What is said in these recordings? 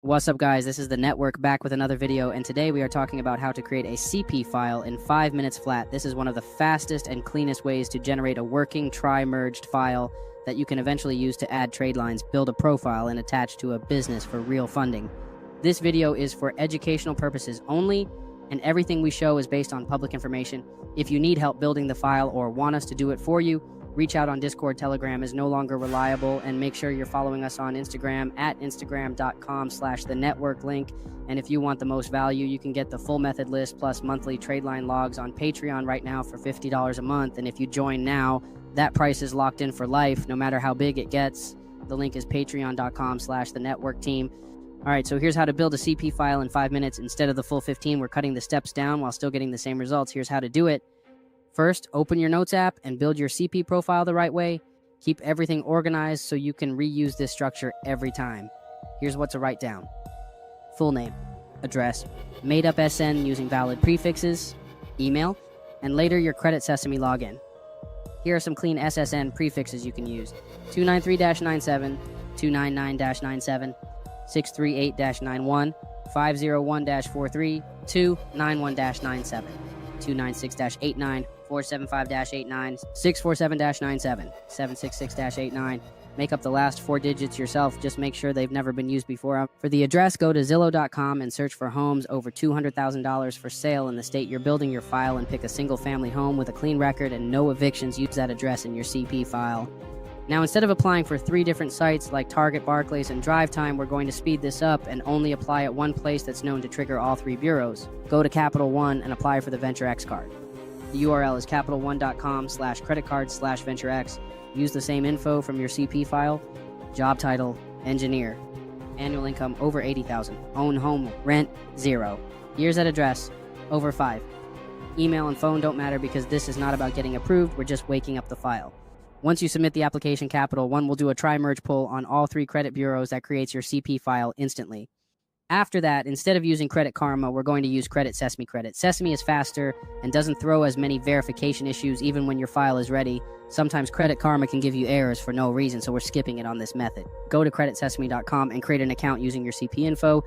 What's up, guys? This is the network back with another video, and today we are talking about how to create a CP file in 5 minutes flat. This is one of the fastest and cleanest ways to generate a working tri-merged file that you can eventually use to add trade lines, build a profile, and attach to a business for real funding. This video is for educational purposes only, and everything we show is based on public information. If you need help building the file or want us to do it for you, reach out on Discord. Telegram is no longer reliable, and make sure you're following us on Instagram at instagram.com/thenetwork link. And if you want the most value, you can get the full method list plus monthly trade line logs on Patreon right now for $50 a month. And if you join now, that price is locked in for life, no matter how big it gets. The link is patreon.com/thenetwork team. All right, so here's how to build a CP file in 5 minutes. Instead of the full 15, we're cutting the steps down while still getting the same results. Here's how to do it. First, open your Notes app and build your CP profile the right way. Keep everything organized so you can reuse this structure every time. Here's what to write down. Full name, address, made up SN using valid prefixes, email, and later your Credit Sesame login. Here are some clean SSN prefixes you can use. 293-97, 299-97, 638-91, 501-43, 291-97, 296-89, 475-89, 647-97, 766-89. Make up the last 4 digits yourself. Just make sure they've never been used before. For the address, go to Zillow.com and search for homes over $200,000 for sale in the state you're building your file, and pick a single family home with a clean record and no evictions. Use that address in your CP file. Now, instead of applying for 3 different sites like Target, Barclays, and Drive Time, we're going to speed this up and only apply at one place that's known to trigger all 3 bureaus. Go to Capital One and apply for the Venture X card. The URL is capitalone.com/creditcard/VentureX. Use the same info from your CP file. Job title, engineer. Annual income, over $80,000. Own home, rent, 0. Years at address, over 5. Email and phone don't matter because this is not about getting approved. We're just waking up the file. Once you submit the application, Capital One will do a tri-merge pull on all 3 credit bureaus that creates your CP file instantly. After that, instead of using Credit Karma, we're going to use Credit Sesame Credit. Sesame is faster and doesn't throw as many verification issues even when your file is ready. Sometimes Credit Karma can give you errors for no reason, so we're skipping it on this method. Go to creditsesame.com and create an account using your CP info.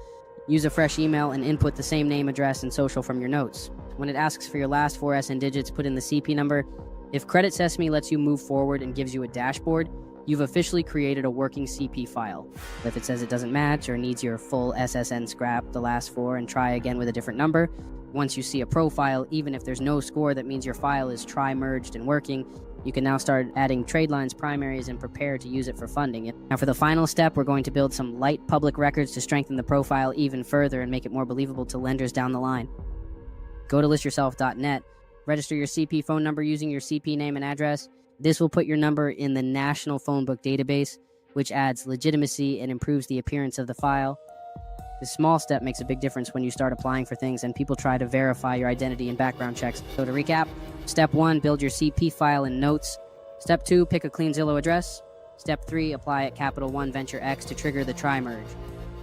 Use a fresh email and input the same name, address, and social from your notes. When it asks for your last 4 SN digits, put in the CP number. If Credit Sesame lets you move forward and gives you a dashboard, you've officially created a working CP file. If it says it doesn't match or needs your full SSN, scrap the last 4 and try again with a different number. Once you see a profile, even if there's no score, that means your file is tri-merged and working. You can now start adding trade lines, primaries, and prepare to use it for funding. Now, for the final step, we're going to build some light public records to strengthen the profile even further and make it more believable to lenders down the line. Go to listyourself.net. Register your CP phone number using your CP name and address. This will put your number in the National Phone Book database, which adds legitimacy and improves the appearance of the file. This small step makes a big difference when you start applying for things and people try to verify your identity in background checks. So to recap, Step 1, build your CP file in Notes. Step 2, pick a clean Zillow address. Step 3, apply at Capital One Venture X to trigger the tri-merge.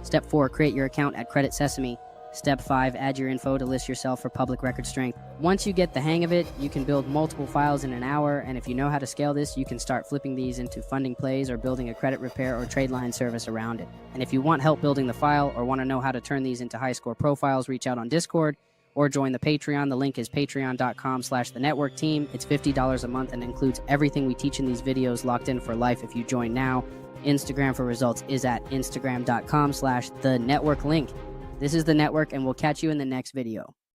Step 4, create your account at Credit Sesame. Step 5, add your info to list yourself for public record strength. Once you get the hang of it, you can build multiple files in an hour, and if you know how to scale this, you can start flipping these into funding plays or building a credit repair or trade line service around it. And if you want help building the file or want to know how to turn these into high-score profiles, reach out on Discord or join the Patreon. The link is patreon.com/thenetwork team. It's $50 a month and includes everything we teach in these videos locked in for life if you join now. Instagram for results is at instagram.com/thenetwork link. This is The Network, and we'll catch you in the next video.